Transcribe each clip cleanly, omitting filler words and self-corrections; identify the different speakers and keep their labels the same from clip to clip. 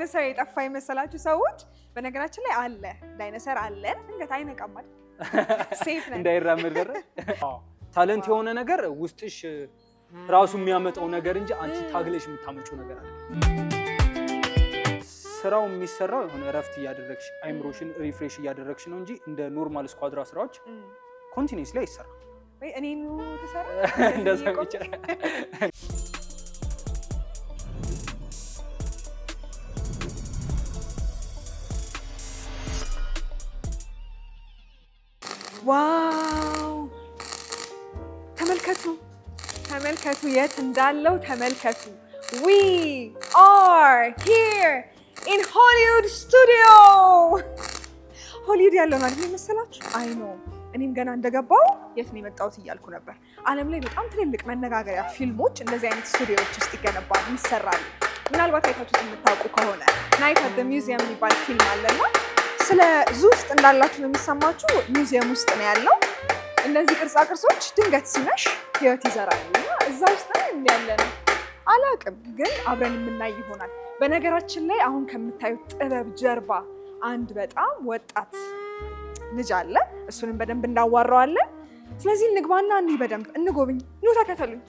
Speaker 1: ዳይኖሰር የጠፋ የመሰላችሁ ሰዎች በነገራችን ላይ አለ ዳይኖሰር አለ እንግዲህ አይነቃም አይደል ሴፍ ነን
Speaker 2: እንዳይራመድ ደረ ታለንት የሆነ ነገር ውስጥሽ ራሱ የሚያመጣው ነገር እንጂ አንቺ ታግለሽ የምታመጪው ነገር አለ ስራው የሚሰራው የሆነ ረፍት እያደረግሽ አይምሮሽን ሪፍሬሽ እያደረግሽ ነው እንጂ እንደ ኖርማል ስኳድራ ስራዎች ኮንቲኒዩስሊ አይሰራ
Speaker 1: ወይ እኔኑ ተሰራ
Speaker 2: እንደዛ ይችላል
Speaker 1: ዋው ተመልከቱ የት እንዳለው ተመልከቱ we are here in Hollywood studio ሆሊውድ ያለው ማለት ነው መሰላችሁ አይ ኖ እኔም ገና እንደገባው የት ነው የመጣሁት እያልኩ ነበር ዓለም ላይ በጣም ትልልቅ መነጋገሪያ ፊልሞች እንደዚህ አይነት ስቱዲዮዎች ውስጥ ይገነባሉ ይሰራሉ ምናልባት አይታችሁት የምታውቁ ከሆነ ናይት አት ዘ ሚውዚየም የሚባል ፊልም አለና ስለ ዙ ውስጥ እንዳላችሁ ነው የሚሰማችሁ ሚውዚየም ውስጥ ነው ያለው እነዚህ ቅርጻ ቅርጾች ድንገት ሲመሽ ህይወት ይዘራሉ እና እዛ ውስጥ ነው ያለነው አላቅም ግን አብረን የምናይ ይሆናል በነገራችን ላይ አሁን ከምታዩት ጥበብ ጀርባ አንድ በጣም ወጣት ልጅ አለ እሱንም በደንብ እናዋራዋለን ስለዚህ እንግባና እንይ በደንብ እንጎብኝ ኑ ተከተሉኝ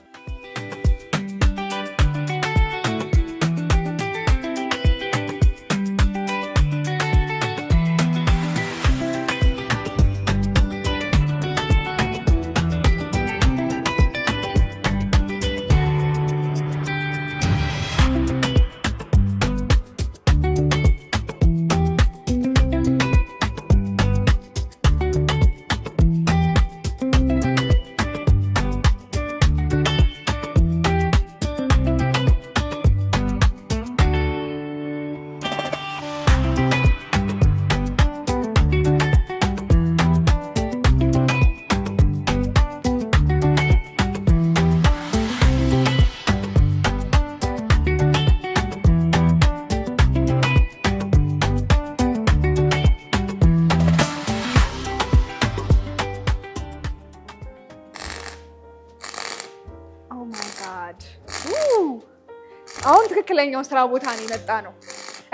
Speaker 1: አሁን ትክክለኛው ስራ ቦታ ነው የመጣ ነው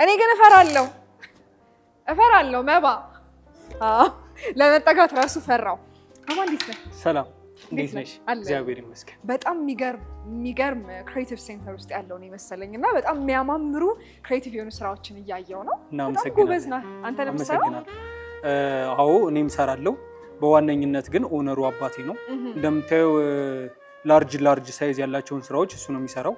Speaker 1: እኔ ግን እፈራለሁ መባ ለመጠጋት ራሱ ፈራው አማ እንዴት ነህ
Speaker 2: ሰላም እንዴት ነሽ እግዚአብሔር ይመስገን
Speaker 1: በጣም የሚገርም ክሬቲቭ ሴንተር ውስጥ ያለው ነው መሰለኝና በጣም የሚያማምሩ ክሬቲቭ የሆኑ ስራዎችን እያየው ነው
Speaker 2: በጣም
Speaker 1: ጎበዝ ነህ አንተ ለምሳሌ
Speaker 2: አዎ እኔም ሰራለሁ በዋነኝነት ግን ኦነሩ አባቴ ነው እንደምታየው ላርጅ ሳይዝ ያላቸውን ስራዎች እሱ ነው የሚሰራው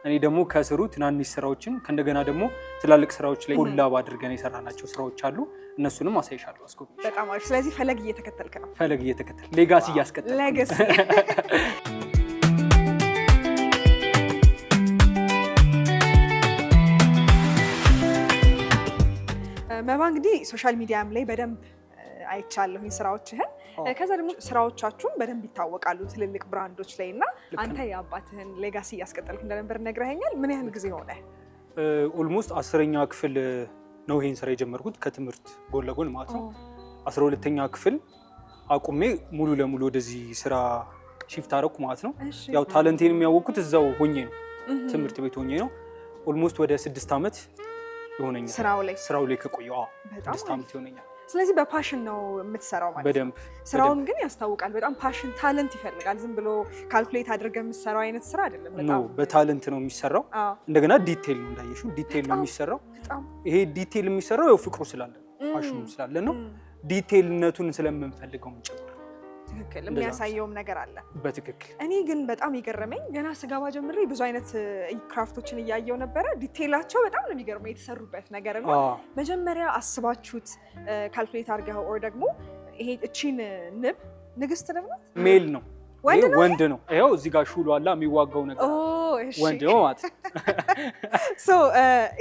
Speaker 2: እኔ ደግሞ ከስሩ ትናንሽ ስራዎችን ከእንደገና ደግሞ ትላልቅ ስራዎች ላይ ኮላብ አድርገን የሰራናቸው ስራዎች አሉ እነሱንም አሳይሻለሁ አስጎብኝሽ
Speaker 1: በጣም አሪፍ ስለዚህ ፈለግ እየተከተልክ ነው
Speaker 2: ፈለግ እየተከተል ሌጋሲ እያስቀጠል
Speaker 1: ሌጋሲ መባ እንግዲህ ሶሻል ሚዲያም ላይ በደንብ አይቻለሁኝ ስራዎችህን ከዛ ደግሞ ስራዎቻችሁን በደንብ ይታወቃሉ ትልልቅ ብራንዶች ላይ እና አንተ የአባትህን ሌጋሲ እያስቀጠልክ እንደነበር ነግረኸኛል ምን ያህል ጊዜ ሆነ
Speaker 2: ኦልሞስት 10ኛ ክፍል ነው ይሄን ስራ የጀመርኩት ከትምህርት ጎን ለጎን ማለት ነው 12ኛ ክፍል አቁሜ ሙሉ ለሙሉ ወደዚህ ስራ ሺፍት አደረኩ ማለት ነው ያው ታለንቴን የሚያወቁት እዛው ሆኜ ነው ትምህርት ቤት ሆኜ ነው ኦልሞስት ወደ 6 አመት ይሆነኛል ስራው ላይ ከቆየው 6 አመት ይሆነኛል
Speaker 1: ስለዚህ በፓሽን ነው የምትሰራው ማለት
Speaker 2: በደንብ
Speaker 1: ስራውን ግን ያስታውቃል በጣም ፓሽን ታለንት ይፈልጋል ዝም ብሎ ካልኩሌት አድርገህ የምትሰራው አይነት ስራ አይደለም
Speaker 2: በጣም በታለንት ነው የሚሰራው እንደገና ዲቴል ነው እንዳየሽው ዲቴል ነው የሚሰራው ይሄ ዲቴል የሚሰራው ያው ፍቅሩ ስላለ ፓሽኑ ስላለ ነው ዲቴልነቱን ስለምንፈልገው ጭምር
Speaker 1: ትክክል የሚያሳየውም ነገር አለ
Speaker 2: በትክክል
Speaker 1: እኔ ግን በጣም ይገረመኝ ገና ስጋባ ጀምሬ ብዙ አይነት ክራፍቶችን እያየው ነበረ ዲቴላቸው በጣም ነው የሚገርመው የተሰሩበት ነገር ነው መጀመሪያ አስባችሁት ካልኩሌት አድርገው ኦር ደግሞ ይሄ እቺን ንግስት ንብ ናት
Speaker 2: ሜል ነው ወንድ ነው ይሄው እዚህ ጋር ሹሉ አላ የሚዋጋው ነገር ወንድ ነው ማለት
Speaker 1: ሶ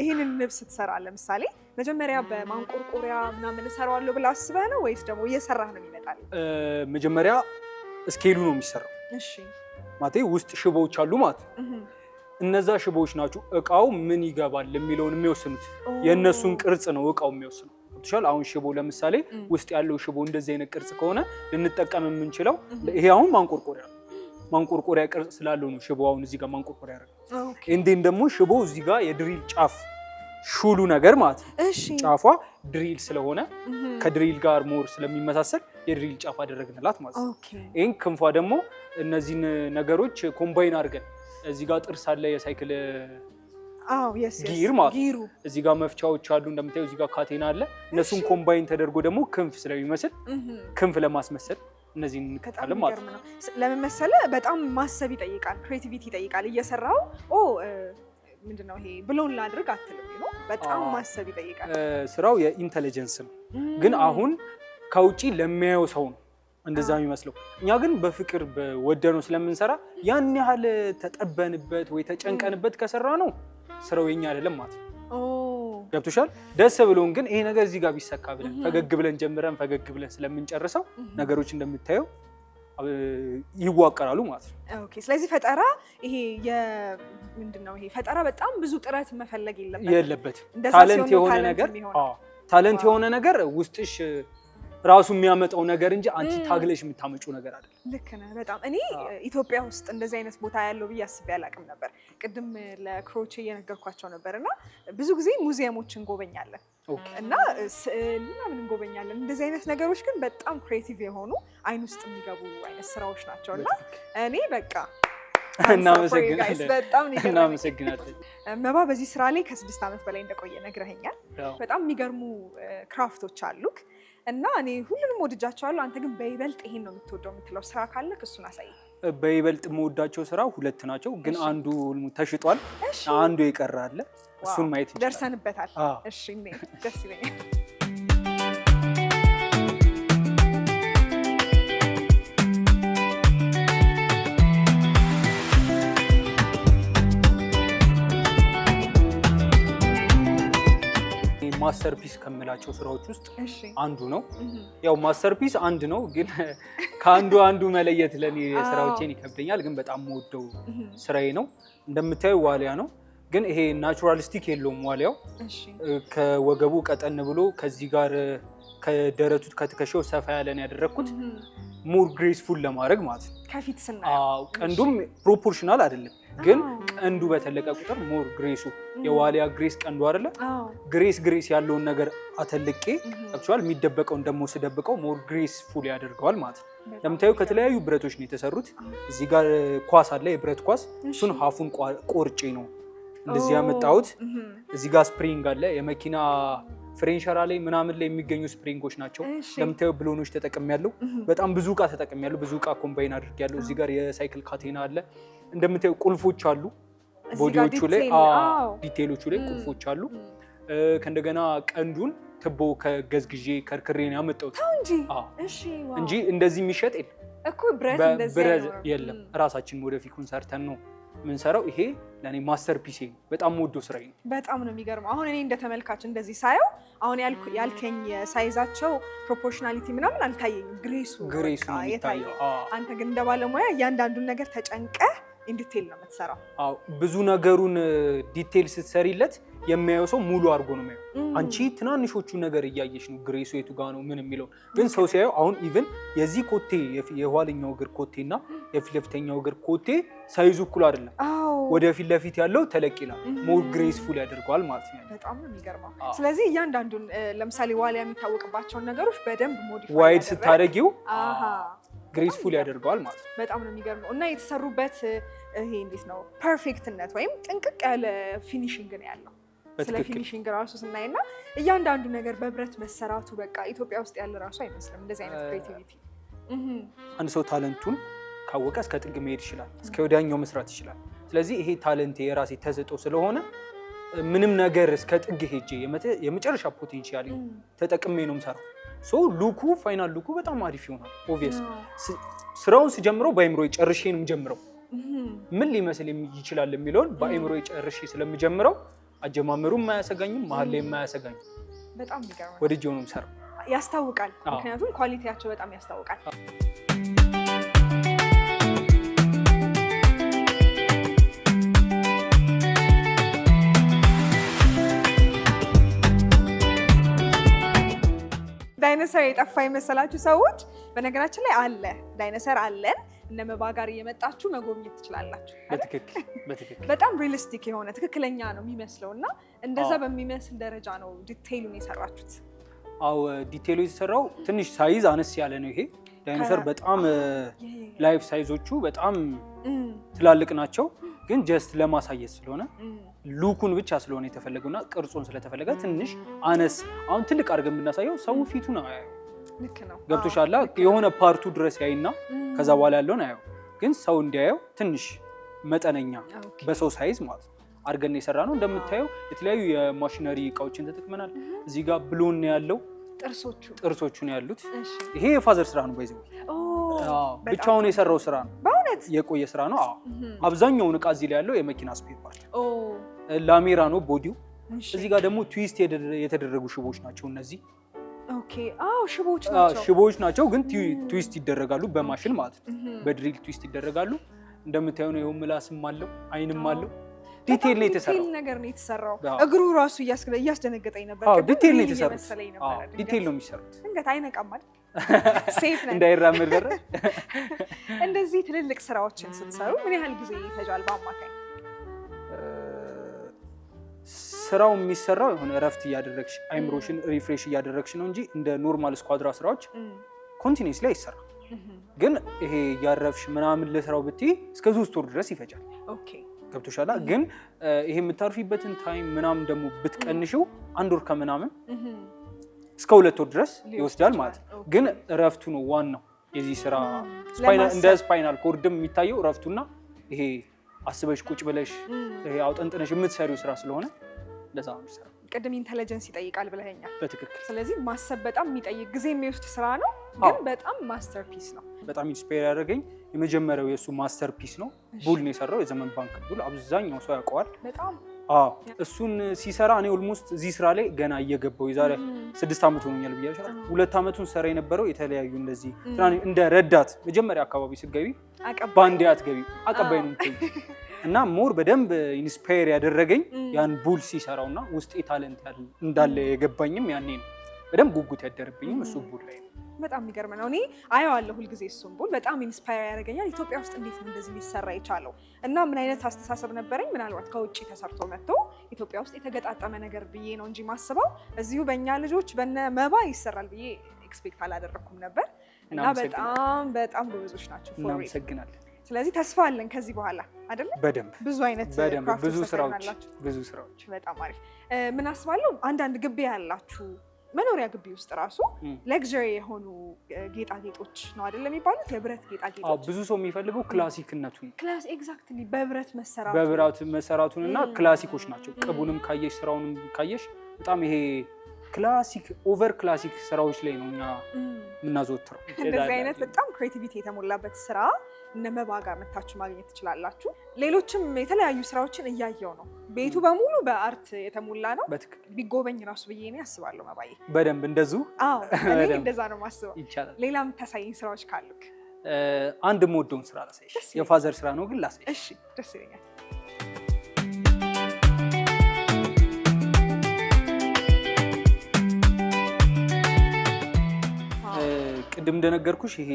Speaker 1: ይሄንን ንብ ስትሰራ ለምሳሌ መጀመሪያ በማንቆርቆሪያ ምናምን እሰራዋለሁ ብላ አስበህ ነው ወይስ ደግሞ እየሰራህ ነው ይመጣል
Speaker 2: መጀመሪያ ስኬሉ ነው የሚሰራው እሺ ማለት ውስጥ ሽቦዎች አሉ ማለት እነዛ ሽቦዎች ናቸው እቃው ምን ይገባል የሚለውን የሚወስኑት የነሱን ቅርጽ ነው እቃው የሚወስነው ትሻል አሁን ሽቦ ለምሳሌ ውስጥ ያለው ሽቦ እንደዚህ አይነት ቅርጽ ከሆነ ልንጠቀም የምንችለው ይሄ አሁን ማንቆርቆሪያ ቅርጽ ስላለው ነው ሽቦ አሁን እዚህ ጋር ማንቆርቆሪያ ያደርጋል እንዴን ደግሞ ሽቦ እዚህ ጋር የድሪል ጫፍ ሹሉ ነገር ማለት ነው።
Speaker 1: እሺ
Speaker 2: ጫፏ ድሪል ስለሆነ ከድሪል ጋር ሞር ስለሚመሳሰል የድሪል ጫፍ አደረግንላት ማለት ነው። ይሄን ክንፏ ደግሞ እነዚህን ነገሮች ኮምባይን አድርገን እዚህ ጋር ጥርስ አለ የሳይክል ጊር ማለት ነው። እዚህ ጋር መፍቻዎች አሉ እንደምታዩ፣ እዚህ ጋር ካቴና አለ። እነሱን ኮምባይን ተደርጎ ደግሞ ክንፍ ስለሚመስል ክንፍ ለማስመሰል እነዚህን እንከታለን ማለት ነው።
Speaker 1: ለምን መሰለህ በጣም ማሰብ ይጠይቃል፣ ክሬቲቪቲ ይጠይቃል። እየሰራው ምንድነው ይሄ ብሎን ላድርግ አትልም ነው። በጣም ማሰብ ይጠይቃል።
Speaker 2: ስራው የኢንተለጀንስ ነው፣ ግን አሁን ከውጪ ለሚያየው ሰው ነው እንደዛ የሚመስለው። እኛ ግን በፍቅር በወደነው ስለምንሰራ ያን ያህል ተጠበንበት ወይ ተጨንቀንበት ከሰራ ነው ስራው የኛ አይደለም ማለት ነው። ገብቶሻል? ደስ ብሎን ግን ይሄ ነገር እዚህ ጋር ቢሰካ ብለን ፈገግ ብለን ጀምረን ፈገግ ብለን ስለምንጨርሰው ነገሮች እንደምታየው ይዋቀራሉ ማለት ነው።
Speaker 1: ኦኬ። ስለዚህ ፈጠራ ይሄ ምንድነው ይሄ ፈጠራ በጣም ብዙ ጥረት መፈለግ የለበትም።
Speaker 2: ታለንት የሆነ ነገር ውስጥሽ ራሱ የሚያመጣው ነገር እንጂ አንቺ ታግለሽ የምታመጪው ነገር አይደለም።
Speaker 1: ልክ ነህ በጣም። እኔ ኢትዮጵያ ውስጥ እንደዚህ አይነት ቦታ ያለው ብዬ አስቤ አላውቅም ነበር። ቅድም ለክሮቼ እየነገርኳቸው ነበርና ብዙ ጊዜ ሙዚየሞችን እንጎበኛለን እና ስዕል ምናምን እንጎበኛለን። እንደዚህ አይነት ነገሮች ግን በጣም ክሬቲቭ የሆኑ አይን ውስጥ የሚገቡ አይነት ስራዎች ናቸው እና እኔ በቃ
Speaker 2: እናመሰግናለን።
Speaker 1: መባ በዚህ ስራ ላይ ከ6 ዓመት በላይ እንደቆየ ነግረኸኛል። በጣም የሚገርሙ ክራፍቶች አሉክ እና እኔ ሁሉንም ወድጃቸዋለሁ። አንተ ግን በይበልጥ ይሄን ነው የምትወደው የምትለው ስራ ካለ እሱን አሳይ።
Speaker 2: በይበልጥ የምወዳቸው ስራ 2 ናቸው፣ ግን አንዱ ተሽጧል፣ አንዱ የቀረ አለ። እሱን ማየት ይችላል።
Speaker 1: ደርሰንበታል። እሺ ደስ ይለኛል።
Speaker 2: ማስተርፒስ ከምላቸው ስራዎች ውስጥ አንዱ ነው። ያው ማስተርፒስ አንድ ነው፣ ግን ከአንዱ መለየት ለኔ ስራዎቼን ይከብደኛል። ግን በጣም የምወደው ስራዬ ነው። እንደምታየው ዋሊያ ነው፣ ግን ይሄ ናቹራሊስቲክ የለውም። ዋሊያው ከወገቡ ቀጠን ብሎ ከዚህ ጋር ከደረቱ ከትከሻው ሰፋ ያለን ያደረኩት ሞር ግሬስፉል ለማድረግ ማለት ነው።
Speaker 1: ከፊት ስናየው
Speaker 2: ቀንዱም ፕሮፖርሽናል አይደለም፣ ግን ቀንዱ በተለቀ ቁጥር ሞር ግሬሱ የዋሊያ ግሬስ ቀንዱ አይደለ? ግሬስ ያለውን ነገር አተልቄ አክቹዋሊ የሚደበቀውን ደግሞ ስደብቀው ሞር ግሬስፉል ያደርገዋል ማለት ነው። ለምታዩ ከተለያዩ ብረቶች ነው የተሰሩት። እዚህ ጋር ኳስ አለ፣ የብረት ኳስ። እሱን ሀፉን ቆርጬ ነው እንደዚህ ያመጣሁት። እዚህ ጋር ስፕሪንግ አለ፣ የመኪና ፍሬን ሸራ ላይ ምናምን ላይ የሚገኙ ስፕሪንጎች ናቸው። ለምታዩ ብሎኖች ተጠቅሜያለሁ። በጣም ብዙ እቃ ተጠቅሜያለሁ። ብዙ እቃ ኮምባይን አድርጌያለሁ። እዚህ ጋር የሳይክል ካቴና አለ። እንደምታዩ ቁልፎች አሉ። ቦዲዎቹ ላይ ዲቴይሎቹ ላይ ቁልፎች አሉ። ከእንደገና ቀንዱን ትቦ ከገዝግዤ ከርክሬን ያመጣሁት እንጂ እንደዚህ የሚሸጥ የለም
Speaker 1: እኮ ብረት
Speaker 2: የለም። ራሳችን ወደፊት ሰርተን ነው ምንሰራው። ይሄ ለኔ ማስተርፒስ ነው። በጣም ወዶ ስራዬ ነው።
Speaker 1: በጣም ነው የሚገርመው። አሁን እኔ እንደተመልካች እንደዚህ ሳየው አሁን ያልከኝ ሳይዛቸው ፕሮፖርሽናሊቲ ምናምን አልታየኝም። ግሬሱ የታየው። አንተ ግን እንደ ባለሙያ እያንዳንዱን ነገር ተጨንቀህ ኢንዲቴል ነው የምትሰራው።
Speaker 2: አዎ ብዙ ነገሩን ዲቴል ስትሰሪለት የሚያየው ሰው ሙሉ አድርጎ ነው የሚያየው። አንቺ ትናንሾቹ ነገር እያየሽ ነው ግሬሱ የቱ ጋር ነው ምን የሚለው። ግን ሰው ሲያየው አሁን ኢቭን የዚህ ኮቴ የኋለኛው እግር ኮቴና የፊት ለፊተኛው እግር ኮቴ ሳይዙ እኩል አይደለም። ወደፊት ለፊት ያለው ተለቅ ይላል፣ ሞር ግሬስፉል ያደርገዋል ማለት ነው።
Speaker 1: በጣም ነው የሚገርመው። ስለዚህ እያንዳንዱን ለምሳሌ ዋሊያ የሚታወቅባቸውን ነገሮች በደንብ ሞዲፋይ
Speaker 2: ዋይድ ስታደርጊው ግሬስፉል ያደርገዋል ማለት ነው።
Speaker 1: በጣም ነው የሚገርመው። እና የተሰሩበት ይሄ እንዴት ነው ፐርፌክትነት ወይም ጥንቅቅ ያለ ፊኒሺንግ ነው ያለው። ስለ ፊኒሺንግ ራሱ ስናይና እያንዳንዱ ነገር በብረት መሰራቱ በቃ ኢትዮጵያ ውስጥ ያለ ራሱ አይመስልም እንደዚህ አይነት ክሬቲቪቲ።
Speaker 2: አንድ ሰው ታለንቱን ካወቀ እስከ ጥግ መሄድ ይችላል፣ እስከ ወዲያኛው መስራት ይችላል። ስለዚህ ይሄ ታለንት የራሴ ተሰጥኦ ስለሆነ ምንም ነገር እስከ ጥግ ሄጄ የመጨረሻ ፖቴንሻል ተጠቅሜ ነው የምሰራው። ሶ ሉኩ ፋይናል ሉኩ በጣም አሪፍ ይሆናል። ኦብቪየስ ስራውን ስጀምረው በአይምሮዬ ጨርሼ ነው የምጀምረው። ምን ሊመስል ይችላል የሚለውን በአይምሮዬ ጨርሼ ስለምጀምረው አጀማመሩም የማያሰጋኝም መሀል ላይ የማያሰጋኝም።
Speaker 1: በጣም ይገርማል።
Speaker 2: ወድጄው ነው የምሰራው።
Speaker 1: ያስታውቃል፣ ምክንያቱም ኳሊቲያቸው በጣም ያስታውቃል። ዳይኖሰር የጠፋ የመሰላችሁ ሰዎች በነገራችን ላይ አለ፣ ዳይኖሰር አለን። እነ መባ ጋር እየመጣችሁ መጎብኘት ትችላላችሁ።
Speaker 2: በትክክል
Speaker 1: በጣም ሪሊስቲክ የሆነ ትክክለኛ ነው የሚመስለው እና እንደዛ በሚመስል ደረጃ ነው ዲቴይሉን የሰራችሁት?
Speaker 2: አዎ ዲቴይሉ የተሰራው ትንሽ ሳይዝ አነስ ያለ ነው። ይሄ ዳይኖሰር በጣም ላይፍ ሳይዞቹ በጣም ትላልቅ ናቸው፣ ግን ጀስት ለማሳየት ስለሆነ ሉኩን ብቻ ስለሆነ የተፈለገውና ቅርጹን ስለተፈለገ ትንሽ አነስ። አሁን ትልቅ አድርገን ብናሳየው ሰው ፊቱን አያየው።
Speaker 1: ልክ ነው።
Speaker 2: ገብቶሻል? የሆነ ፓርቱ ድረስ ያይና ከዛ በኋላ ያለውን አያየው። ግን ሰው እንዲያየው ትንሽ መጠነኛ በሰው ሳይዝ ማለት ነው አድርገን የሰራ ነው። እንደምታየው የተለያዩ የማሽነሪ እቃዎችን ተጠቅመናል። እዚህ ጋር ብሎን ያለው ጥርሶቹ ነው ያሉት። ይሄ የፋዘር ስራ ነው። በዚህ ብቻውን የሰራው ስራ ነው። በእውነት የቆየ ስራ ነው። አብዛኛውን እቃ እዚህ ላይ ያለው የመኪና ስፔር ፓርት ላሜራ ነው ቦዲው። እዚህ ጋር ደግሞ ትዊስት የተደረጉ ሽቦች ናቸው እነዚህ።
Speaker 1: ኦኬ አዎ ሽቦች ናቸው፣ ግን ትዊስት ይደረጋሉ በማሽን ማለት ነው። በድሪል ትዊስት ይደረጋሉ። እንደምታየው ነው። ይሄው ምላስም አለው አይንም አለው። ዲቴይል ነው የተሰራው። ዲቴይል ነገር ነው የተሰራው። እግሩ ራሱ እያስደነገጠኝ ነበር። አዎ ዲቴይል ነው የተሰራው። ዲቴይል ነው የሚሰሩት። እንዴት አይነቃም አይደል? ሴፍ ነው እንዳይራመድ ደረ። እንደዚህ ትልልቅ ስራዎችን ስትሰሩ ምን ያህል ጊዜ ይፈጃል በአማካኝ?
Speaker 2: ስራው የሚሰራው የሆነ እረፍት እያደረግሽ አይምሮሽን ሪፍሬሽ እያደረግሽ ነው እንጂ እንደ ኖርማል ስኳድራ ስራዎች ኮንቲኒስ ላይ ይሰራል። ግን ይሄ እያረፍሽ ምናምን ለስራው ብትይ እስከ 3 ወር ድረስ ይፈጃል። ኦኬ ገብቶሻል? ግን ይሄ የምታርፊበትን ታይም ምናምን ደግሞ ብትቀንሽው 1 ወር ከምናምን እስከ 2 ወር ድረስ ይወስዳል ማለት ነው። ግን እረፍቱ ነው ዋናው የዚህ ስራ። እንደ ስፓይናል ኮርድም የሚታየው እረፍቱና ይሄ አስበሽ ቁጭ ብለሽ ይሄ አውጠንጥነሽ የምትሰሪው ስራ ስለሆነ ለዛ ነው የሚሰራው።
Speaker 1: ቅድም ኢንተለጀንስ ይጠይቃል ብለኸኛል።
Speaker 2: በትክክል።
Speaker 1: ስለዚህ ማሰብ በጣም የሚጠይቅ ጊዜ የሚወስድ ስራ ነው፣ ግን በጣም ማስተርፒስ ነው።
Speaker 2: በጣም ኢንስፓየር ያደረገኝ የመጀመሪያው የእሱ ማስተርፒስ ነው። ቡል ነው የሰራው፣ የዘመን ባንክ ቡል። አብዛኛው ሰው ያውቀዋል። በጣም እሱን ሲሰራ እኔ ኦልሞስት እዚህ ስራ ላይ ገና እየገባው የዛሬ 6 ዓመት ሆኖኛል ብያለሁ። 2 ዓመቱን ሰራ የነበረው የተለያዩ እንደዚህ እንደ ረዳት መጀመሪያ አካባቢ ስትገቢ ባንዴ አትገቢ፣ አቀባይ ነው የምትገቢ እና ሞር በደንብ ኢንስፓየር ያደረገኝ ያን ቡል ሲሰራውና ውስጤ ታለንት እንዳለ የገባኝም ያኔ ነው። በደንብ ጉጉት ያደረብኝም እሱ ቡል ላይ ነው።
Speaker 1: በጣም የሚገርም ነው። እኔ አየዋለሁ ሁልጊዜ እሱን ቡል በጣም ኢንስፓየር ያደርገኛል። ኢትዮጵያ ውስጥ እንዴት ነው እንደዚህ ሊሰራ የቻለው እና ምን አይነት አስተሳሰብ ነበረኝ? ምናልባት ከውጭ ተሰርቶ መጥቶ ኢትዮጵያ ውስጥ የተገጣጠመ ነገር ብዬ ነው እንጂ ማስበው እዚሁ በእኛ ልጆች በነ መባ ይሰራል ብዬ ኤክስፔክት አላደረኩም ነበር። እና በጣም ጎበዞች ናቸው።
Speaker 2: እናመሰግናለን።
Speaker 1: ስለዚህ ተስፋ አለን ከዚህ በኋላ አይደለ?
Speaker 2: በደንብ
Speaker 1: ብዙ አይነት
Speaker 2: ብዙ ስራዎች።
Speaker 1: በጣም አሪፍ። ምን አስባለሁ አንዳንድ ግቢ ያላችሁ መኖሪያ ግቢ ውስጥ ራሱ ለግዠሪ የሆኑ ጌጣጌጦች ነው አይደለም የሚባሉት? የብረት ጌጣጌጦች
Speaker 2: ብዙ ሰው የሚፈልገው ክላሲክነቱን
Speaker 1: ኤግዛክትሊ በብረት
Speaker 2: መሰራቱን እና ክላሲኮች ናቸው። ቅቡንም ካየሽ ስራውንም ካየሽ በጣም ይሄ ክላሲክ ኦቨር ክላሲክ ስራዎች ላይ ነው እኛ የምናዘወትረው።
Speaker 1: እንደዚህ አይነት በጣም ክሬቲቪቲ የተሞላበት ስራ እነ መባ ጋር መታችሁ ማግኘት ትችላላችሁ። ሌሎችም የተለያዩ ስራዎችን እያየው ነው። ቤቱ በሙሉ በአርት የተሞላ ነው። ቢጎበኝ ራሱ ብዬ እኔ አስባለሁ። መባዬ
Speaker 2: በደንብ እንደዚሁ።
Speaker 1: አዎ እኔ እንደዛ ነው የማስበው። ይቻላል። ሌላ የምታሳይኝ ስራዎች ካሉክ?
Speaker 2: አንድ የምወደውን ስራ ላሳይሽ። የፋዘር ስራ ነው ግን ላሳይሽ።
Speaker 1: እሺ ደስ ይለኛል።
Speaker 2: ቅድም እንደነገርኩሽ ይሄ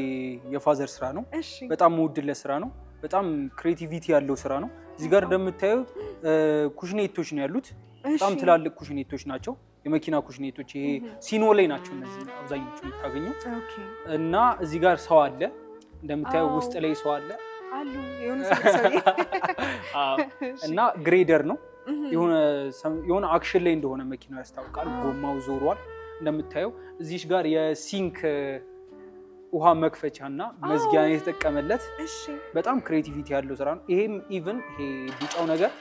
Speaker 2: የፋዘር ስራ ነው። በጣም የምወድለት ስራ ነው። በጣም ክሬቲቪቲ ያለው ስራ ነው። እዚህ ጋር እንደምታየው ኩሽኔቶች ነው ያሉት። በጣም ትላልቅ ኩሽኔቶች ናቸው። የመኪና ኩሽኔቶች ይሄ ሲኖ ላይ ናቸው እነዚህ አብዛኞቹ የምታገኘው። እና እዚህ ጋር ሰው አለ እንደምታየው፣ ውስጥ ላይ ሰው አለ
Speaker 1: አሉ
Speaker 2: እና ግሬደር ነው። የሆነ አክሽን ላይ እንደሆነ መኪናው ያስታውቃል። ጎማው ዞሯል። እንደምታየው እዚሽ ጋር የሲንክ ውሃ መክፈቻ እና መዝጊያ የተጠቀመለት በጣም ክሬቲቪቲ ያለው ስራ ነው። ይሄም ኢቭን ይሄ ቢጫው ነገር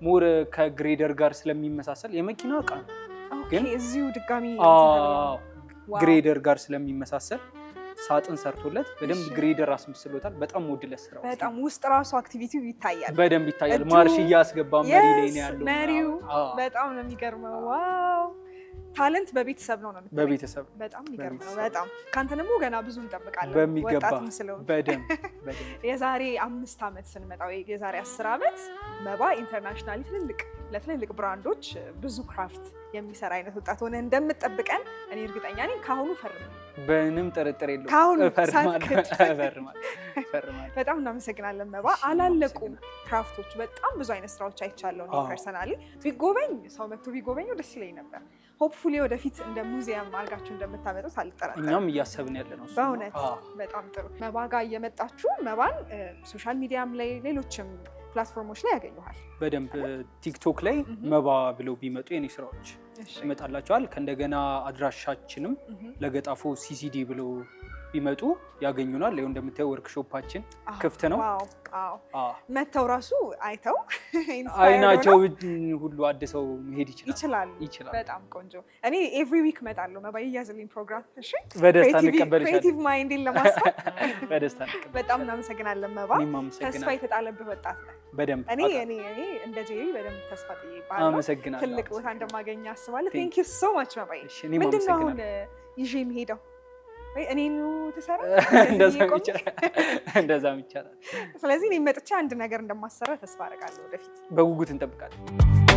Speaker 2: ሞር ከግሬደር ጋር ስለሚመሳሰል የመኪና እቃ ነው፣ ግን
Speaker 1: እዚሁ ድጋሚ
Speaker 2: ግሬደር ጋር ስለሚመሳሰል ሳጥን ሰርቶለት በደንብ ግሬደር አስመስሎታል። በጣም ወድለት ስራው።
Speaker 1: በጣም ውስጥ ራሱ አክቲቪቲው ይታያል፣
Speaker 2: በደንብ ይታያል። ማርሽ እያስገባ መሪ ላይ ነው ያለው
Speaker 1: መሪው። በጣም ነው የሚገርመው። ዋው ታለንት በቤተሰብ ነው የምትለው?
Speaker 2: በቤተሰብ
Speaker 1: በጣም የሚገርም ነው። በጣም ካንተ ደግሞ ገና ብዙ እንጠብቃለን።
Speaker 2: በሚገባ በደንብ
Speaker 1: የዛሬ 5 ዓመት ስንመጣው የዛሬ 10 ዓመት መባ ኢንተርናሽናሊ ለትልልቅ ብራንዶች ብዙ ክራፍት የሚሰራ አይነት ወጣት ሆነ እንደምትጠብቀን እኔ እርግጠኛ ነኝ ካሁኑ ፈርም።
Speaker 2: በንም ጥርጥር የለውም።
Speaker 1: ካሁኑ
Speaker 2: እፈርማለሁ።
Speaker 1: በጣም እናመሰግናለን መባ። አላለቁም ክራፍቶች፣ በጣም ብዙ አይነት ስራዎች አይቻለሁ። እኔ ፐርሰናሊ ቢጎበኝ ሰው መጥቶ ቢጎበኘው ደስ ይለኝ ነበር። ሆፕፉሊ ወደፊት እንደ ሙዚየም አድርጋችሁ እንደምታመጡት አልጠራጠርም።
Speaker 2: እኛም እያሰብን ያለ ነው።
Speaker 1: በእውነት በጣም ጥሩ። መባ ጋር እየመጣችሁ መባን ሶሻል ሚዲያም ላይ ሌሎችም ፕላትፎርሞች ላይ ያገኙሃል።
Speaker 2: በደንብ ቲክቶክ ላይ መባ ብለው ቢመጡ የኔ ስራዎች ይመጣላቸዋል። ከእንደገና አድራሻችንም ለገጣፎ ሲሲዲ ብለው ቢመጡ ያገኙናል። ይኸው እንደምታየው ወርክሾፓችን ክፍት ነው።
Speaker 1: መተው ራሱ አይተው
Speaker 2: አይናቸው ሁሉ አድሰው መሄድ
Speaker 1: ይችላሉ። በጣም ቆንጆ። እኔ ኤቭሪ ዊክ እመጣለሁ። መባ ይያዝልኝ ፕሮግራም። እሺ፣
Speaker 2: በደስታ እንቀበልሻለን።
Speaker 1: ክሬቲቭ ማይንድን ለማስፋት
Speaker 2: በደስታ እንቀበልሻለን።
Speaker 1: በጣም እናመሰግናለን መባ። ተስፋ የተጣለብህ ወጣት ነህ።
Speaker 2: በደንብ
Speaker 1: እኔ እንደ ጄሪ በደንብ ተስፋ ጥዬባለሁ።
Speaker 2: አመሰግናለሁ።
Speaker 1: ትልቅ ቦታ እንደማገኝ አስባለሁ። ቴንክ ዩ ሶ ማች መባ። ምንድን ነው አሁን ይዤ የሚሄደው? እኔኑ ተሰራ
Speaker 2: እንደዛም ይቻላል።
Speaker 1: ስለዚህ እኔ መጥቼ አንድ ነገር እንደማሰራ ተስፋ አደርጋለሁ። ወደፊት
Speaker 2: በጉጉት እንጠብቃለን።